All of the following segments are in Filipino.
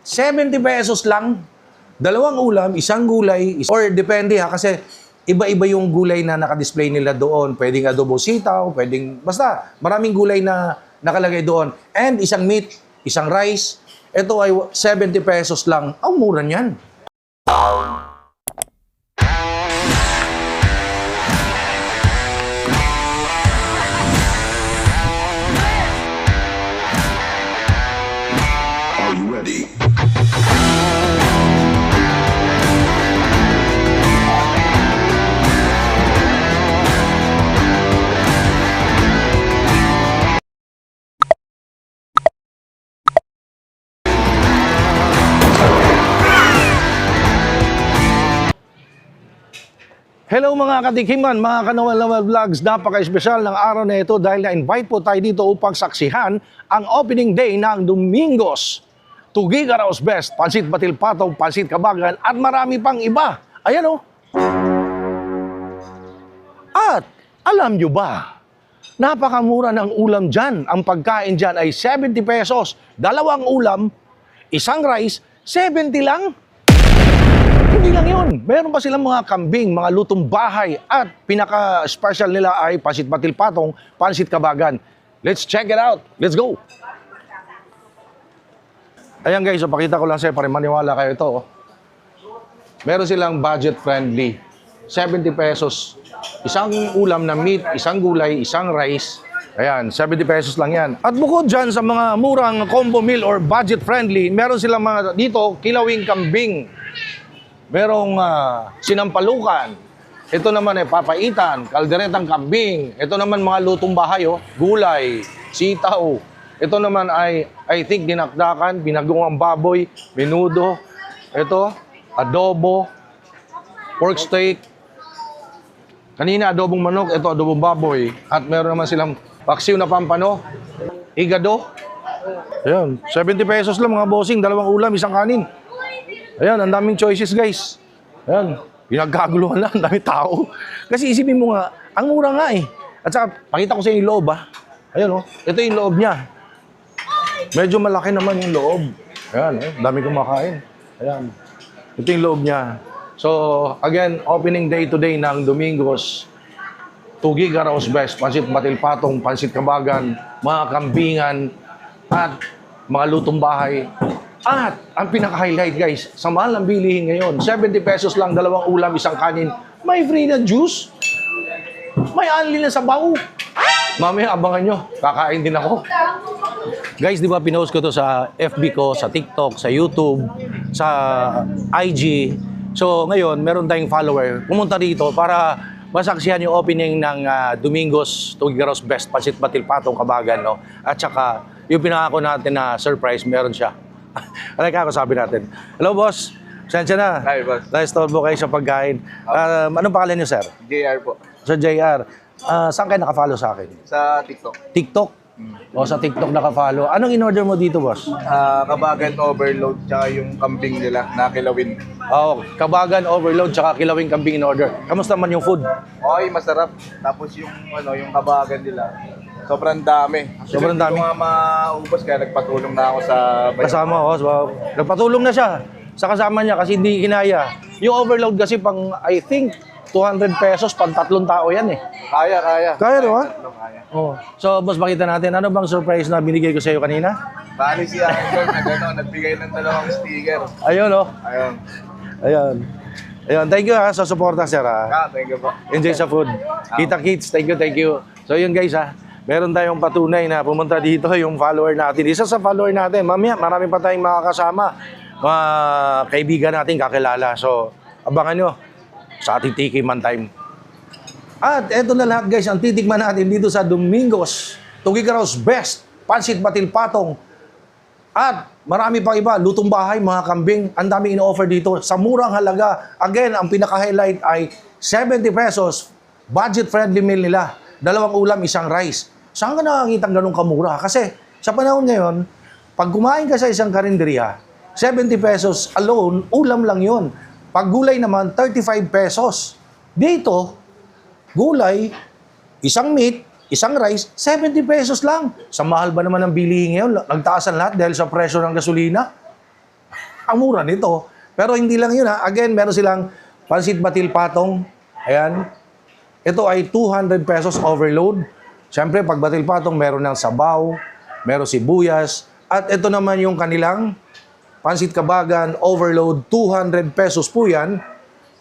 70 pesos lang. Dalawang ulam, isang gulay, or depende ha, kasi iba-iba yung gulay na nakadisplay nila doon. Pwedeng adobo sitaw, pwedeng, basta maraming gulay na nakalagay doon. And isang meat, isang rice. Ito ay 70 pesos lang. Ang mura niyan. Are you ready? Hello mga katikiman, mga Kanawal Vlogs. Napaka-espesyal ng araw na ito dahil na-invite po tayo dito upang saksihan ang opening day ng Domingos. Tugigaraos Best, Pansit Batil Patong, Pansit Kabagan at marami pang iba. Ayan o. At alam nyo ba, napakamura ng ulam dyan. Ang pagkain dyan ay 70 pesos. Dalawang ulam, isang rice, 70 lang. Hindi lang yun. Meron pa silang mga kambing, mga lutong bahay at pinaka-special nila ay Pansit Batil Patong, Pansit Kabagan. Let's check it out. Let's go. Ayan guys, so pakita ko lang sa'yo para maniwala kayo ito. Meron silang budget friendly. 70 pesos. Isang ulam na meat, isang gulay, isang rice. Ayan, 70 pesos lang yan. At bukod dyan sa mga murang combo meal or budget friendly, meron silang mga dito, kilawing kambing. Merong sinampalukan. Ito naman ay papaitan, kalderetang kambing. Ito naman mga lutong bahay, gulay, sitaw. Ito naman ay, I think, dinakdakan, binagong baboy, menudo. Ito, adobo, pork steak. Kanina, adobong manok. Ito, adobong baboy. At meron naman silang paksiw na pampano, higado. Ayan, 70 pesos lang mga bossing. Dalawang ulam, isang kanin. Ayan, ang daming choices guys. Ayan, pinagkaguluhan lang, ang daming tao. Kasi isipin mo nga, ang mura nga eh. At saka, pakita ko sa inyo yung loob Ayan ito yung loob niya. Medyo malaki naman yung loob. Ayan, dami kumakain. Ayan, ito yung loob niya. So, again, opening day today ng Domingos. Tugigaraos Best, Pansit Batil Patong, Pansit Kabagan, mga kambingan, at mga lutong bahay. At ang pinaka-highlight guys, sa mahal ng bilihin ngayon, 70 pesos lang, dalawang ulam, isang kanin, may free na juice, may unli na sabaw. Mamaya abangan nyo, kakain din ako. Guys, di ba pinost ko to sa FB ko, sa TikTok, sa YouTube, sa IG. So ngayon, meron tayong follower, pumunta dito para masaksihan yung opening ng Domingos Tugigaraos Best, Pansit Batil Patong, Kabagan. No? At saka, yung pinangako natin na surprise, meron siya. Alika ako sabi natin. Hello boss, sensya na. Hi boss. Na-stall po kayo sa pagkain. Anong pangalan niyo sir? JR po. Sa JR. Saan kayo nakafollow sa akin? Sa TikTok. TikTok? O sa TikTok nakafollow. Anong in-order mo dito boss? Kabagan overload tsaka yung kambing nila na kilawin. Kabagan, overload, tsaka kilawing kambing in order. Kamusta man yung food? Okay, masarap. Tapos yung yung kabagan nila, sobrang dami. Sobrang dami. Hindi ko nga maubos kaya nagpatulong na ako sa bayan. Kasama ko. Nagpatulong na siya sa kasama niya kasi hindi kinaya. Yung overload kasi pang, I think, 200 pesos pang 3 tao yan eh. Kaya. Kaya, di ba? Kaya. Oh. So, boss, makita natin. Ano bang surprise na binigay ko sa iyo kanina? Bali si Angel nagbigay ng 2 sticker. Ayun, oh. Ayun. Ayun. Thank you sa suporta, sir. Thank you po. Enjoy sa food. Kita Kids, thank you. So, yun guys, meron tayong patunay na pumunta dito yung follower natin. Isa sa follower natin. Mamaya, marami pa tayong makakasama. Mga kaibigan natin kakilala. So, abangan nyo sa ating Tikiman Time. At eto na lahat guys, ang titikman natin dito sa Domingos Tugigaraos Best, Pansit Batil Patong. At marami pang iba, lutong bahay, mga kambing. Ang daming ino-offer dito sa murang halaga. Again, ang pinaka-highlight ay 70 pesos. Budget-friendly meal nila. Dalawang ulam, isang rice. Saan ka nakakita ganun kamura? Kasi sa panahon ngayon, pag kumain ka sa isang karinderya, 70 pesos alone, ulam lang yon. Pag gulay naman, 35 pesos. Dito, gulay, isang meat, isang rice, 70 pesos lang. Sa mahal ba naman ng bilihin ngayon? Nagtaasan lahat dahil sa presyo ng gasolina? Ang mura nito. Pero hindi lang yun ha. Again, meron silang pansit batil patong. Ayan. Ito ay 200 pesos overload. Siyempre, pag batil patong, meron ng sabaw, meron sibuyas. At ito naman yung kanilang pansit kabagan overload, 200 pesos po yan.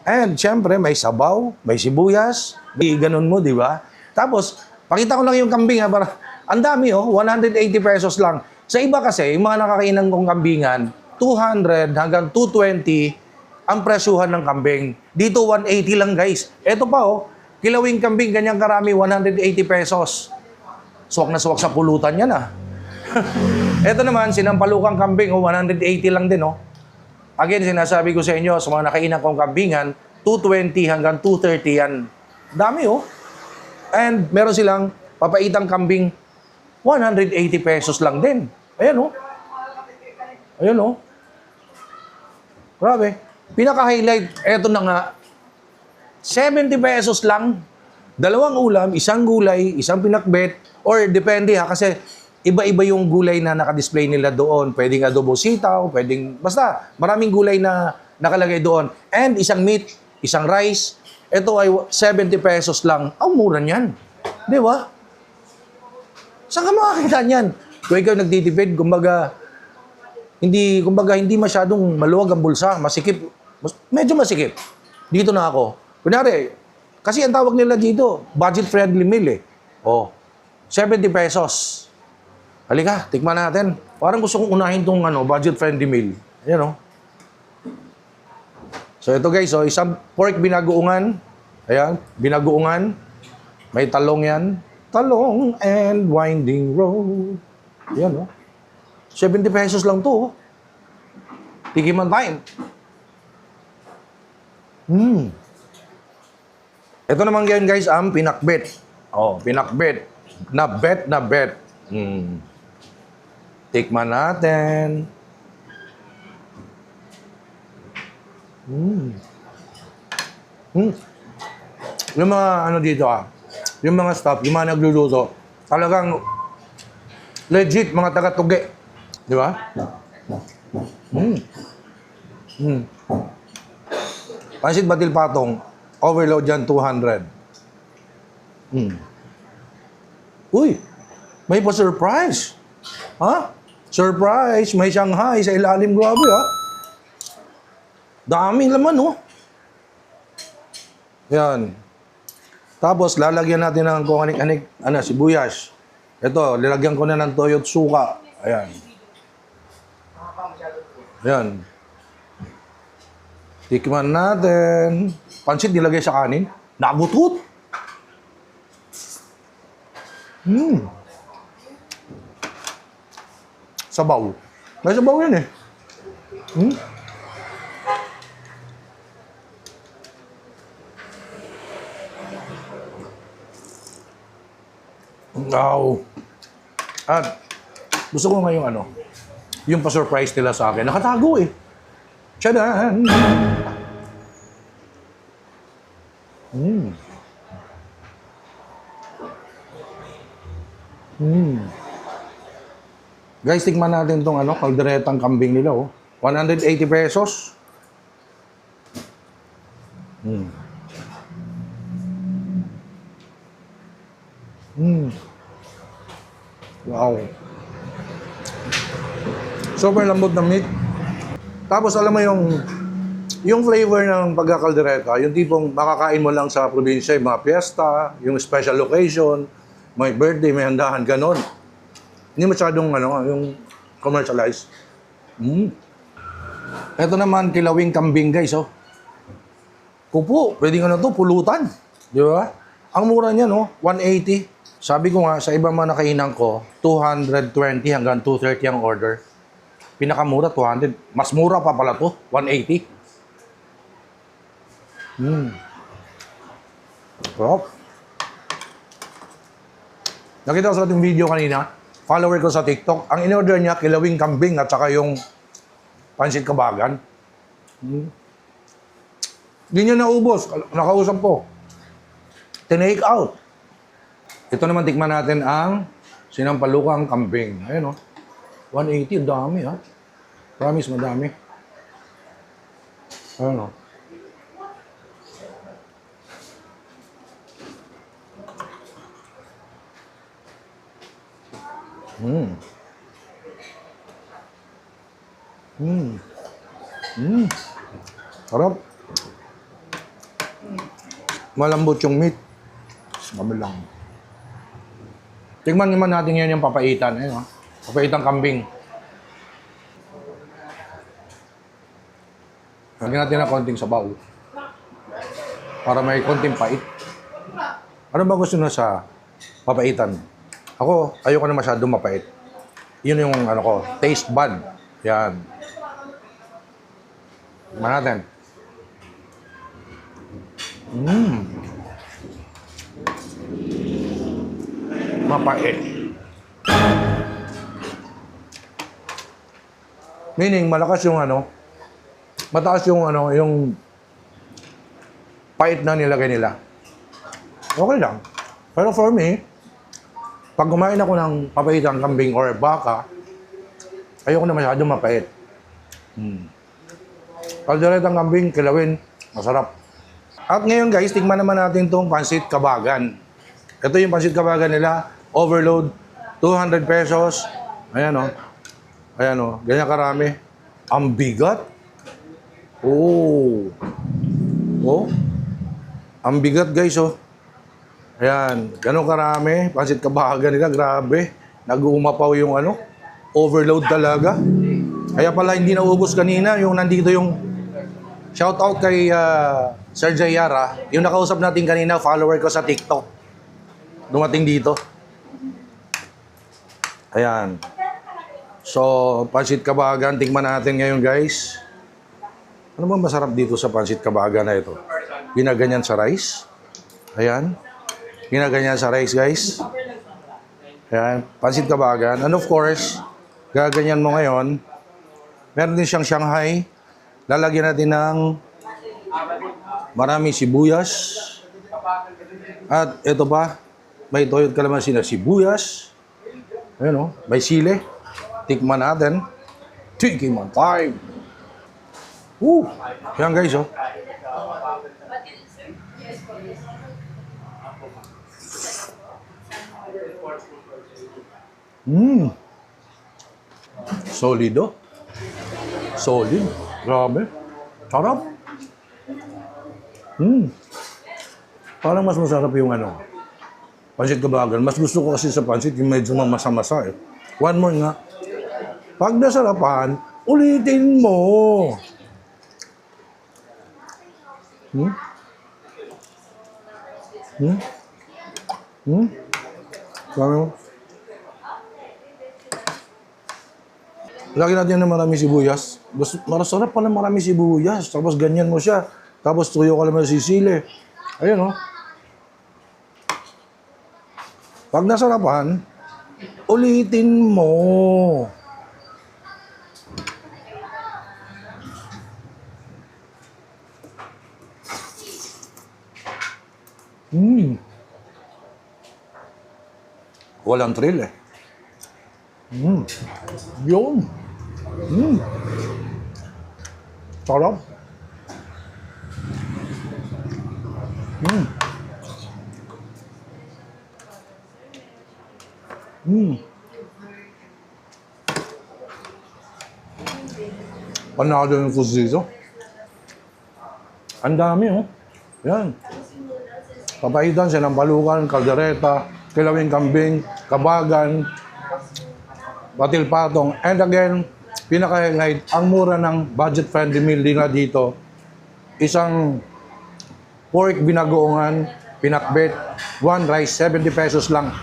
And siyempre, may sabaw, may sibuyas. Di ganun mo, di ba? Tapos, pakita ko lang yung kambing ha. Para, ang dami 180 pesos lang. Sa iba kasi, yung mga nakakainan kong kambingan, 200 hanggang 220 ang presyuhan ng kambing. Dito 180 lang guys. Ito pa kilawing kambing, ganyang karami, 180 pesos. Suwak na suwak sa pulutan yan Ito naman, sinampalukang kambing, 180 lang din Again, sinasabi ko sa inyo, sa mga nakainan kong kambingan, 220 hanggang 230 yan. Dami And meron silang papaitang kambing, 180 pesos lang din. Ayan Ayan Grabe. Pinaka-highlight, eto na nga, 70 pesos lang, 2 ulam, 1 gulay, 1 pinakbet, or depende kasi iba-iba yung gulay na nakadisplay nila doon. Pwedeng adobo sitaw, basta maraming gulay na nakalagay doon. And 1 meat, 1 rice, ito ay 70 pesos lang. Ang mura niyan. Di ba? Saan ka makakita niyan? Kung ikaw nagtitipid, kumbaga hindi masyadong maluwag ang bulsa, masikip. Medyo masikip. Dito na ako. Kunyari, kasi ang tawag nila dito, budget-friendly meal 70 pesos. Halika, tikman natin. Parang gusto kong unahin tong budget-friendly meal. Ayan So ito guys, isang pork binagoongan. Ayan, binagoongan. May talong yan. Talong and winding road. Ayan 70 pesos lang to Tikiman time. Ito naman ngayon guys, ang pinakbet. Pinakbet. Na bet. Tikman natin. Yung mga dito yung mga staff, yung mga nagluluto, talagang legit, mga taga-tugi. Di ba? Pansit batil patong, overload yan, 200. Uy, may pa-surprise. Surprise, may Shanghai sa ilalim, grabe Daming laman Yan. Tapos, lalagyan natin ng kung anik-anik, sibuyas. Ito, lalagyan ko na ng toyo at suka. Ayan. Ayan. Tikman natin. Pansit nilagay sa kanin. Nabutot. Sabaw. May sabaw yan Wow. At gusto ko ngayong yung pa-surprise nila sa akin. Nakatago Tchadan! Guys, tikman natin tong kalderetang kambing nila 180 pesos. Wow. Super lambot na meat. Tapos alam mo yung flavor ng pagkakaldereta, yung tipong makakain mo lang sa probinsya, yung mga piyesta, yung special occasion, may birthday, may handahan, ganon. Hindi masyadong yung commercialized. Ito naman, kilawing kambing guys Kupo, pwedeng pulutan. Di ba? Ang mura niya 180. Sabi ko nga, sa ibang mga nakainan ko, 220 hanggang 230 ang order. Pinakamura, 200. Mas mura pa pala to, 180. Sarap. Nakita ko sa ating video kanina, follower ko sa TikTok, ang in-order niya, kilawing kambing at saka yung pansit kabagan. Hindi niya naubos. Nakausap ko. Tinake out. Ito naman, tikman natin ang sinampalukang kambing. Ayan 180, ang dami Promise, madami. Ano? Mm. Mm. Mm. Sarap. Malambot yung meat. Sabi lang. Tingnan naman natin ngayon yung papaitan. Ayun, papaitan kambing. Lagyan natin ng konting sabaw. Para may konting pait. Ano ba gusto na sa papaitan? Ako, ayoko na masyadong mapait. Yun yung ano ko, taste bud. Yan. Tingnan natin. Mapait. Meaning, malakas yung ano, mataas yung ano, yung pait na nilagay nila. Okay lang. Pero for me, pag kumain ako ng papaitang kambing or baka, ayoko na masyadong mapait. Kalderetang kambing, kilawin, masarap. At ngayon guys, tingnan naman natin itong pansit kabagan. Ito yung pansit kabagan nila, overload, 200 pesos. Ayan o. Ayan o, ganyan karami. Ang bigat. Oh. Oh. Ang bigat guys oh. Ayan, ganun karami. Pansit kabagan nila, grabe. Nag-uumapaw yung ano, overload talaga. Kaya pala hindi naubos kanina, yung nandito yung shout out kay Sir Jayara, yung nakausap natin kanina, follower ko sa TikTok. Dumating dito. Ayan. So, pansit kabagan, tingnan natin ngayon guys. Ano bang masarap dito sa pansit kabagan na ito? Ginaganyan sa rice. Ayan. Ginaganyan sa rice guys. Ayan. Pansit kabagan. And of course, gaganyan mo ngayon. Meron din siyang Shanghai. Lalagyan natin ng marami sibuyas. At ito pa, may toyot kalamansi na sibuyas. Ayan o, may sile. Tikman natin. Tikman time. Woo! Yan guys oh. Solido. Solid. Grabe. Sarap. Parang mas masarap yung ano, pansit kabagan. Mas gusto ko kasi sa pansit yung medyo mamasa-masa eh. One more nga. Pag nasarapan, ulitin mo. Sabi mo? Lagyan natin ng marami sibuyas. Masarap pala marami sibuyas. Tapos ganyan mo siya. Tapos tuyo ka naman sisili. Ayun, oh. Pag nasarapan, ulitin mo. Walang thrill eh. Yun. Sarap. Panalo yung foods dito. Ang dami oh. Yan. Papaitan siya ng balukan, kaldereta, kilawing kambing, kabagan, batil patong. And again, pinaka-highlight, ang mura ng budget-friendly meal nila dito. Isang pork binagoongan, pinakbet, one rice, 70 pesos lang.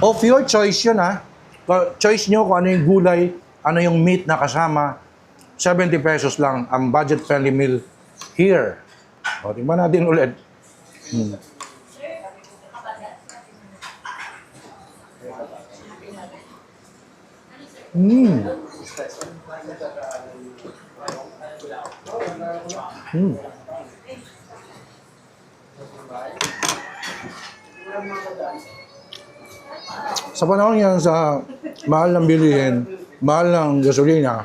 Of your choice yun ha. Choice nyo kung ano yung gulay, ano yung meat na kasama. 70 pesos lang ang budget-friendly meal here. O, tingnan natin ulit. Sa panahon yan, sa mahal ng bilihin, mahal ng gasolina,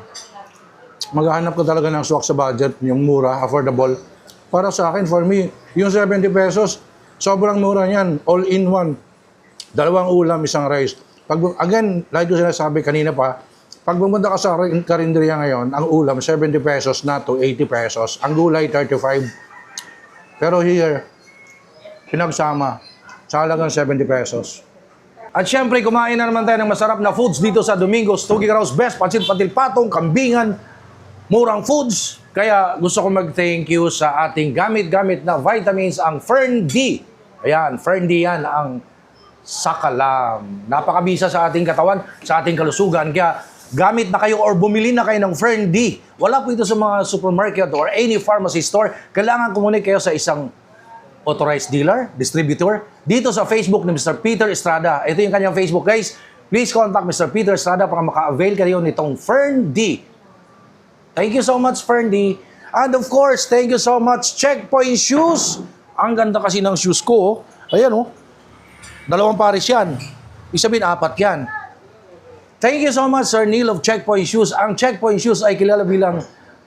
maghahanap ka talaga ng swak sa budget, yung mura, affordable. Para sa akin, for me, yung 70 pesos, sobrang mura niyan. All in one. 2 ulam, isang rice. Again, like ko sinasabi kanina pa, pag pumunta ka sa karinderya ngayon, ang ulam, 70 pesos na to 80 pesos. Ang gulay, 35. Pero here, pinagsama, sa halagang 70 pesos. At syempre, kumain na naman tayo ng masarap na foods dito sa Domingos, Tugigarao's Best, Pansit Patil Patong, Kambingan, murang foods. Kaya gusto ko mag-thank you sa ating gamit-gamit na vitamins, ang Fern D. Ayan, Fern D yan, ang sakalam. Napakabisa sa ating katawan, sa ating kalusugan. Kaya gamit na kayo or bumili na kayo ng Fern D. Wala po ito sa mga supermarket or any pharmacy store. Kailangan kumunik kayo sa isang authorized dealer, distributor, dito sa Facebook ni Mr. Peter Estrada. Ito yung kanyang Facebook, guys. Please contact Mr. Peter Estrada para maka-avail kayo nitong Fern D. Thank you so much, Fern D. And of course, thank you so much, Checkpoint Shoes. Ang ganda kasi ng shoes ko. Ayan, oh. 2 pares yan. Ibig sabihin, 4 yan. Thank you so much, Sir Neil of Checkpoint Shoes. Ang Checkpoint Shoes ay kilala bilang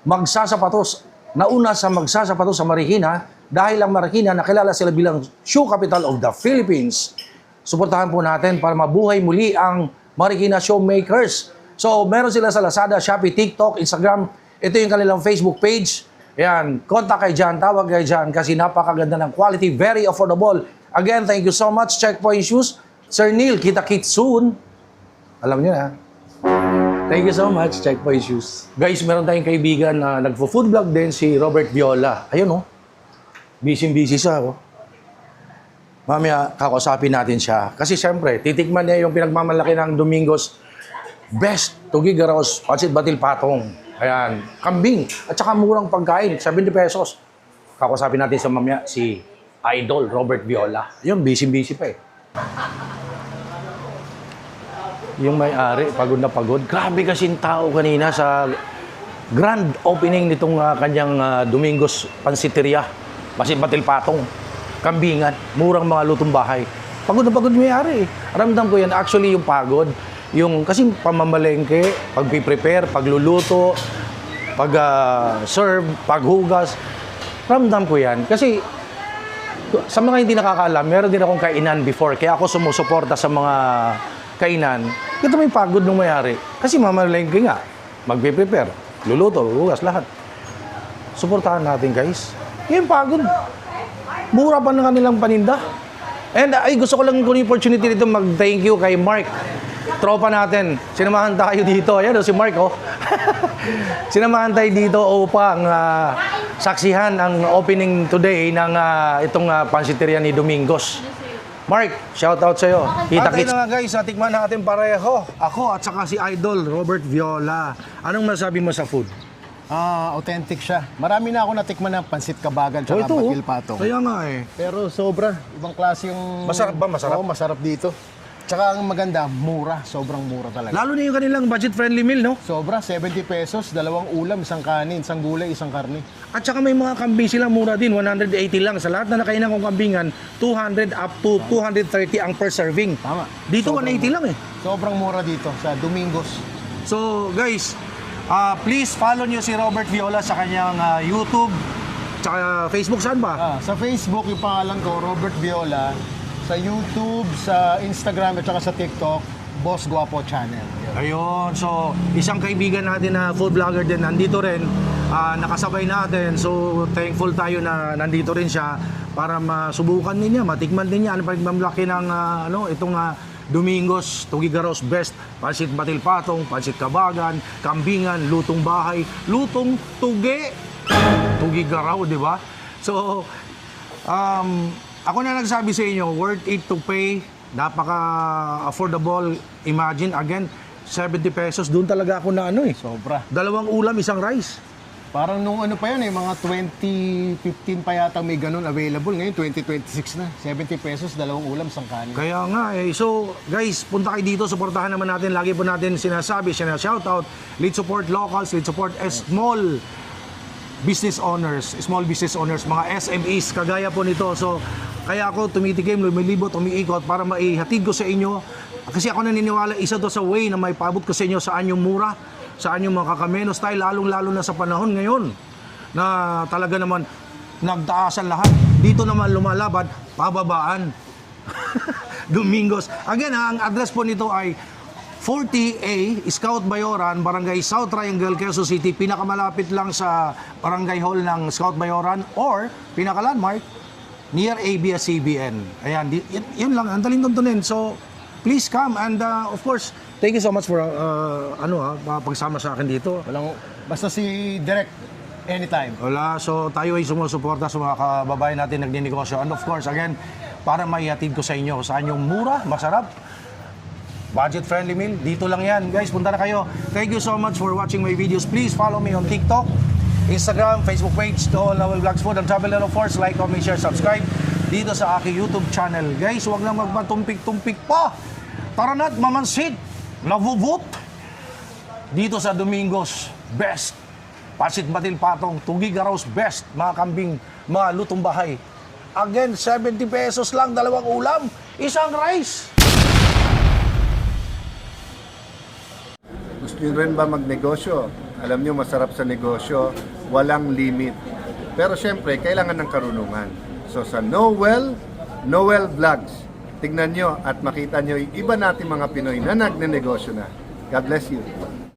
magsasapatos. Nauna sa magsasapatos sa Marikina dahil ang Marikina nakilala sila bilang shoe capital of the Philippines. Suportahan po natin para mabuhay muli ang Marikina Showmakers. So, meron sila sa Lazada, Shopee, TikTok, Instagram. Ito yung kanilang Facebook page. Ayan, contact kayo dyan, tawag kayo dyan kasi napakaganda ng quality, very affordable. Again, thank you so much, Checkpoint Shoes. Sir Neil, kita-kits soon. Alam niyo na. Thank you so much, Checkpoint Shoes. Guys, meron tayong kaibigan na nagfo-food vlog din, si Robert Viola. Ayun, oh. Busy-busy siya, oh. Mamaya, kakausapin natin siya. Kasi siyempre, titikman niya yung pinagmamalaki ng Domingos Best Tugigarao's Pansit Patil Patong. Ayan, kambing. At saka murang pagkain, 70 pesos. Kakausapin natin sa mamaya si Idol Robert Viola. Ayun, busy-busy pa eh. Yung may-ari, pagod na pagod. Grabe kasing tao kanina sa grand opening nitong kanyang Domingos Pansiteria. Pansit Patil Patong, kambingan, murang mga lutong bahay. Pagod na pagod may-ari eh. Ramdam ko yan. Actually, yung pagod, yung kasi pamamalengke, pag-prepare, pagluluto, pag-serve, paghugas, ramdam ko yan. Kasi sa mga hindi nakakaalam, meron din akong kainan before. Kaya ako sumusuporta sa mga kainan. Ito may pagod ng may-ari. Kasi mamalengke nga, mag-prepare, luluto, hugas, lahat. Suportahan natin, guys. Yung pagod. Mura pa ng kanilang paninda. And ay, gusto ko lang kung yung opportunity dito mag-thank you kay Mark. Tropa natin. Sinamahan tayo dito. Ayan, si Mark, oh. Sinamahan tayo dito upang saksihan ang opening today ng itong pansiteria ni Domingos. Mark, shout out sa'yo. Kita-kits. Na nga guys, natikman natin pareho. Ako at saka si Idol, Robert Viola. Anong masabi mo sa food? Authentic siya. Marami na ako natikman ng pansit kabagan tsaka patil patong. Kaya nga eh. Pero sobra. Ibang klase yung... Masarap ba? Masarap? Oo, masarap dito. Tsaka ang maganda, mura. Sobrang mura talaga. Lalo na yung kanilang budget-friendly meal, no? Sobra, 70 pesos, 2 ulam, isang kanin, isang gulay, isang karne. At saka may mga kambing sila mura din, 180 lang. Sa lahat na nakainan kong kambingan, 200 up to 230 ang per serving. Tama. Dito Sobrang 180 lang eh. Sobrang mura dito sa Domingos. So guys, please follow nyo si Robert Viola sa kanyang YouTube, tsaka Facebook, saan ba? Sa Facebook, yung pangalan ko, Robert Viola. Sa YouTube, sa Instagram, at saka sa TikTok, Boss Guapo Channel. Ayun, so isang kaibigan natin na food vlogger din nandito rin, nakasabay natin. So thankful tayo na nandito rin siya para masubukan niya, matikman din niya ano pagmamlaki ng itong Domingos Tugigarao's Best Pansit Patil Patong, Pansit Kabagan, Kambingan, Lutong Bahay, Lutong Tugi, Tugigarao, di ba? So ako na nagsabi sa inyo, worth it to pay. Napaka-affordable. Imagine, again, 70 pesos. Doon talaga ako na Sobra. 2 ulam, isang rice. Parang nung pa yun mga 2015 pa yata may ganun available. Ngayon, 2026 na. 70 pesos, 2 ulam, isang kanin. Kaya nga eh. So, guys, punta kayo dito. Suportahan naman natin. Lagi po natin sinasabi, shoutout. Lead support locals, lead support small business owners, mga SMEs, kagaya po nito. So, kaya ako tumitikim, lumilibot, umiikot para maihatid ko sa inyo. Kasi ako naniniwala, isa to sa way na may paabot ko sa inyo saan yung mura. sa anyong mga kakameno style, lalong-lalo na sa panahon ngayon na talaga naman nagtaasan lahat. Dito naman lumalaban, pababaan. Domingos. Again, ang address po nito ay 40A, Scout Bayoran, Barangay South Triangle, Quezon City. Pinakamalapit lang sa Barangay Hall ng Scout Bayoran or pinaka-landmark near ABS-CBN. Ayan, yun lang, ang daling tuntunin. So, please come and of course, thank you so much for pagsama sa akin dito. Basta si Direk, anytime. Wala, so tayo ay sumusuporta sa mga kababayan natin nagninegosyo. And of course, again, para maihatid ko sa inyo saan yung mura, masarap, budget-friendly meal, dito lang yan. Guys, punta na kayo. Thank you so much for watching my videos. Please follow me on TikTok, Instagram, Facebook page, to all Lowell Vlogs Food and Travel, and of course, like, comment, share, subscribe dito sa aking YouTube channel. Guys, huwag lang magpatumpik-tumpik pa. Tara na't mamansit, navuvut dito sa Domingos. Best Pasit Batil Patong, Tugi Garaos, best mga kambing, mga lutong bahay. Again, 70 pesos lang, 2 ulam, isang rice. Gusto nyo rin ba magnegosyo? Alam nyo, masarap sa negosyo, walang limit. Pero syempre, kailangan ng karunungan. So sa Noel Vlogs, tignan nyo at makita nyo yung iba nating mga Pinoy na nagnenegosyo na. God bless you.